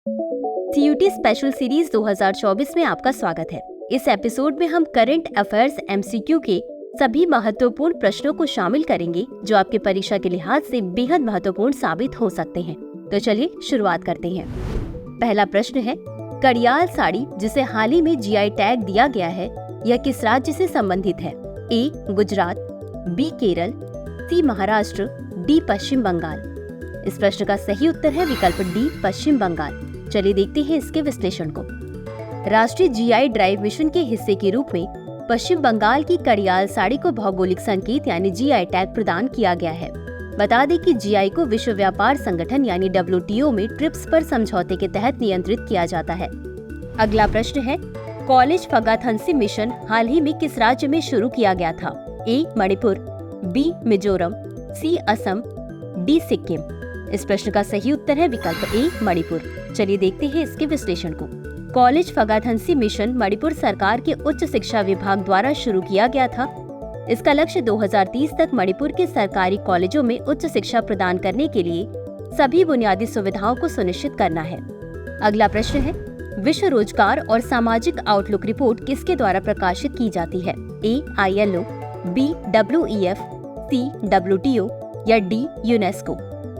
CUT special series 2024 में आपका स्वागत है। इस एपिसोड में हम करंट अफेयर्स एमसीक्यू के सभी महत्वपूर्ण प्रश्नों को शामिल करेंगे जो आपके परीक्षा के लिहाज से बेहद महत्वपूर्ण साबित हो सकते हैं। तो चलिए शुरुआत करते हैं। पहला प्रश्न है, कड़ियाल साड़ी जिसे हाल ही में जीआई टैग दिया गया है, यह किस राज्य से संबंधित है? ए गुजरात, बी केरल, सी महाराष्ट्र, डी पश्चिम बंगाल। इस प्रश्न का सही उत्तर है विकल्प डी पश्चिम बंगाल। चलिए देखते हैं इसके विश्लेषण को। राष्ट्रीय जीआई ड्राइव मिशन के हिस्से के रूप में पश्चिम बंगाल की कड़ियाल साड़ी को भौगोलिक संकेत यानी जीआई टैग प्रदान किया गया है। बता दें कि जीआई को विश्व व्यापार संगठन यानी WTO में ट्रिप्स पर समझौते के तहत नियंत्रित किया जाता है। अगला प्रश्न है, कॉलेज फगाथनसी मिशन हाल ही में किस राज्य में शुरू किया गया था? ए मणिपुर, बी मिजोरम, सी असम, डी सिक्किम। इस प्रश्न का सही उत्तर है विकल्प ए मणिपुर। चलिए देखते हैं इसके विश्लेषण को। कॉलेज फगाथनसी मिशन मणिपुर सरकार के उच्च शिक्षा विभाग द्वारा शुरू किया गया था। इसका लक्ष्य 2030 तक मणिपुर के सरकारी कॉलेजों में उच्च शिक्षा प्रदान करने के लिए सभी बुनियादी सुविधाओं को सुनिश्चित करना है। अगला प्रश्न है, विश्व रोजगार और सामाजिक आउटलुक रिपोर्ट किसके द्वारा प्रकाशित की जाती है? ए ILO, बी WEF, सी WTO या डी यूनेस्को।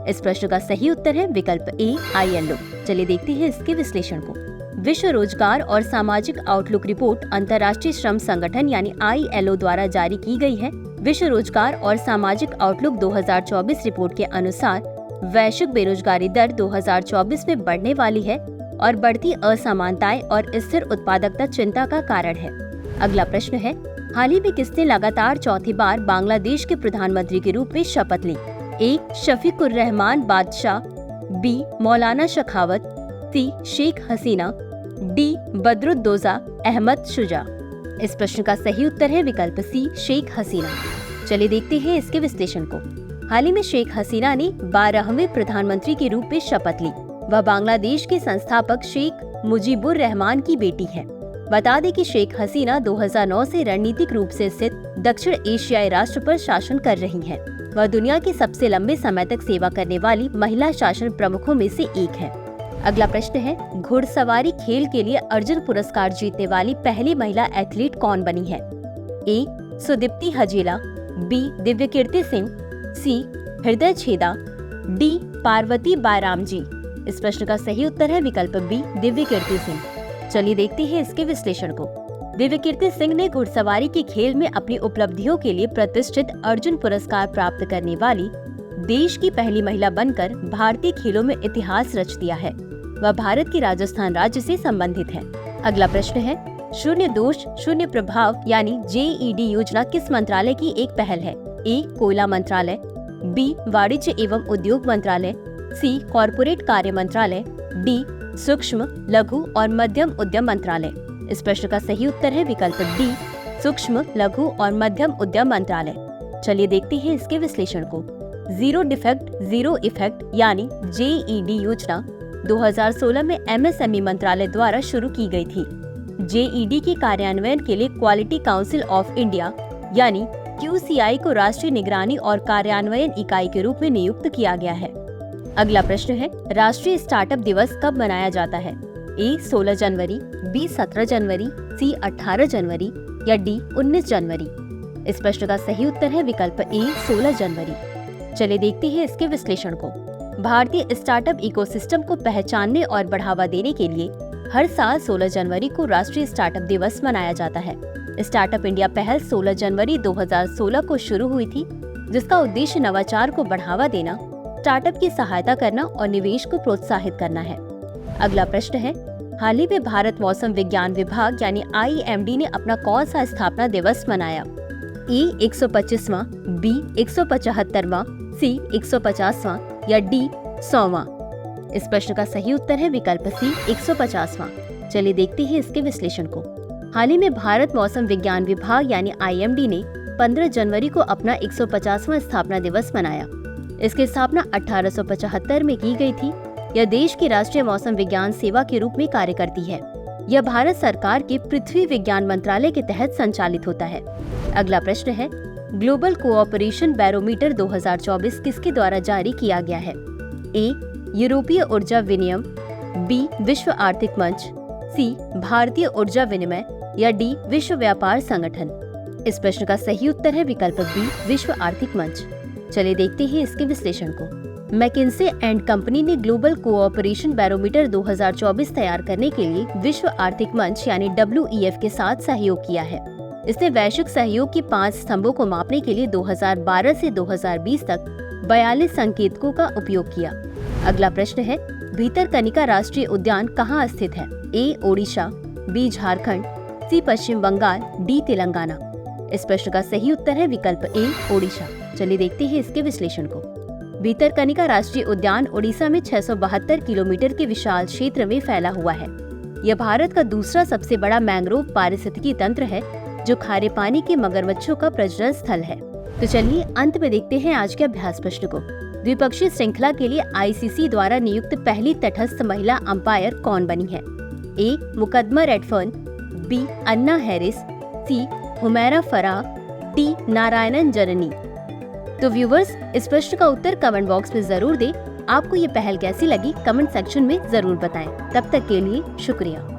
इस प्रश्न का सही उत्तर है विकल्प ए ILO। चलिए देखते हैं इसके विश्लेषण को। विश्व रोजगार और सामाजिक आउटलुक रिपोर्ट अंतर्राष्ट्रीय श्रम संगठन यानी ILO द्वारा जारी की गई है। विश्व रोजगार और सामाजिक आउटलुक 2024 रिपोर्ट के अनुसार वैश्विक बेरोजगारी दर 2024 में बढ़ने वाली है और बढ़ती असमानताएं और स्थिर उत्पादकता चिंता का कारण है। अगला प्रश्न है, हाल ही में किसने लगातार चौथी बार बांग्लादेश के प्रधानमंत्री के रूप में शपथ ली? ए शफीकुर रहमान बादशाह, बी मौलाना शखावत, सी शेख हसीना, डी बदरुद्दोजा अहमद शुजा। इस प्रश्न का सही उत्तर है विकल्प सी शेख हसीना। चलिए देखते हैं इसके विश्लेषण को। हाल ही में शेख हसीना ने 12वें प्रधानमंत्री के रूप में शपथ ली। वह बांग्लादेश के संस्थापक शेख मुजीबुर रहमान की बेटी है। बता दें कि शेख हसीना 2009 से रणनीतिक रूप से स्थित दक्षिण एशियाई राष्ट्र पर शासन कर रही हैं। वह दुनिया की सबसे लंबे समय तक सेवा करने वाली महिला शासन प्रमुखों में से एक है। अगला प्रश्न है, घुड़सवारी खेल के लिए अर्जुन पुरस्कार जीतने वाली पहली महिला एथलीट कौन बनी है? ए सुदीप्ति हजेला, बी दिव्यकीर्ति सिंह, सी हृदय छेदा, डी पार्वती बायराम जी। इस प्रश्न का सही उत्तर है विकल्प बी दिव्यकीर्ति सिंह। चलिए देखते हैं इसके विश्लेषण को। दिव्यकीर्ति सिंह ने घुड़सवारी के खेल में अपनी उपलब्धियों के लिए प्रतिष्ठित अर्जुन पुरस्कार प्राप्त करने वाली देश की पहली महिला बनकर भारतीय खेलों में इतिहास रच दिया है। वह भारत के राजस्थान राज्य से संबंधित है। अगला प्रश्न है, शून्य दोष शून्य प्रभाव यानी JED योजना किस मंत्रालय की एक पहल है? ए कोयला मंत्रालय, बी वाणिज्य एवं उद्योग मंत्रालय, सी कॉर्पोरेट कार्य मंत्रालय, डी सूक्ष्म लघु और मध्यम उद्यम मंत्रालय। इस प्रश्न का सही उत्तर है विकल्प डी सूक्ष्म लघु और मध्यम उद्यम मंत्रालय। चलिए देखते हैं इसके विश्लेषण को। जीरो डिफेक्ट जीरो इफेक्ट यानी JED योजना 2016 में MSME मंत्रालय द्वारा शुरू की गई थी। JED के कार्यान्वयन के लिए क्वालिटी काउंसिल ऑफ इंडिया यानी QCI को राष्ट्रीय निगरानी और कार्यान्वयन इकाई के रूप में नियुक्त किया गया है। अगला प्रश्न है, राष्ट्रीय स्टार्टअप दिवस कब मनाया जाता है? ए 16 जनवरी, बी 17 जनवरी, सी 18 जनवरी या डी 19 जनवरी। इस प्रश्न का सही उत्तर है विकल्प ए 16 जनवरी। चलिए देखते हैं इसके विश्लेषण को। भारतीय स्टार्टअप इकोसिस्टम को पहचानने और बढ़ावा देने के लिए हर साल 16 जनवरी को राष्ट्रीय स्टार्टअप दिवस मनाया जाता है। स्टार्टअप इंडिया पहल 16 जनवरी 2016 को शुरू हुई थी, जिसका उद्देश्य नवाचार को बढ़ावा देना, स्टार्टअप की सहायता करना और निवेश को प्रोत्साहित करना है। अगला प्रश्न है, हाल ही में भारत मौसम विज्ञान विभाग यानी IMD ने अपना कौन सा स्थापना दिवस मनाया? ए 125वां, बी 175वां, सी 150वां या डी 100वां। इस प्रश्न का सही उत्तर है विकल्प सी 150वां। चलिए देखते हैं इसके विश्लेषण को। हाल ही में भारत मौसम विज्ञान विभाग यानी IMD ने 15 जनवरी को अपना 150वां स्थापना दिवस मनाया। इसकी स्थापना 1875 में की गई थी। यह देश की राष्ट्रीय मौसम विज्ञान सेवा के रूप में कार्य करती है। यह भारत सरकार के पृथ्वी विज्ञान मंत्रालय के तहत संचालित होता है। अगला प्रश्न है, ग्लोबल कोऑपरेशन बैरोमीटर 2024 किसके द्वारा जारी किया गया है? ए यूरोपीय ऊर्जा विनियम, बी विश्व आर्थिक मंच, सी भारतीय ऊर्जा विनिमय या डी विश्व व्यापार संगठन। इस प्रश्न का सही उत्तर है विकल्प बी विश्व आर्थिक मंच। चलिए देखते हैं इसके विश्लेषण को। मैकिन्से एंड कंपनी ने ग्लोबल कोऑपरेशन बैरोमीटर 2024 तैयार करने के लिए विश्व आर्थिक मंच यानी WEF के साथ सहयोग किया है। इसने वैश्विक सहयोग के 5 स्तंभों को मापने के लिए 2012 से 2020 तक 42 संकेतकों का उपयोग किया। अगला प्रश्न है, भीतरकनिका राष्ट्रीय उद्यान कहाँ स्थित है? ए ओडिशा, बी झारखंड, सी पश्चिम बंगाल, डी तेलंगाना। इस प्रश्न का सही उत्तर है विकल्प ए ओडिशा। चलिए देखते हैं इसके विश्लेषण को। भीतरकनिका राष्ट्रीय उद्यान ओडिशा में 672 किलोमीटर के विशाल क्षेत्र में फैला हुआ है। यह भारत का दूसरा सबसे बड़ा मैंग्रोव पारिस्थितिकी तंत्र है जो खारे पानी के मगरमच्छों का प्रजनन स्थल है। तो चलिए अंत में देखते हैं आज के अभ्यास प्रश्न को। द्विपक्षीय श्रृंखला के लिए ICC द्वारा नियुक्त पहली तटस्थ महिला अंपायर कौन बनी है? ए मुकदमा रेडफर्न, बी अन्ना हैरिस, सी हुमैरा फराह, डी नारायणन जननी। तो व्यूवर्स, इस प्रश्न का उत्तर कमेंट बॉक्स में जरूर दें। आपको ये पहल कैसी लगी कमेंट सेक्शन में जरूर बताएं। तब तक के लिए शुक्रिया।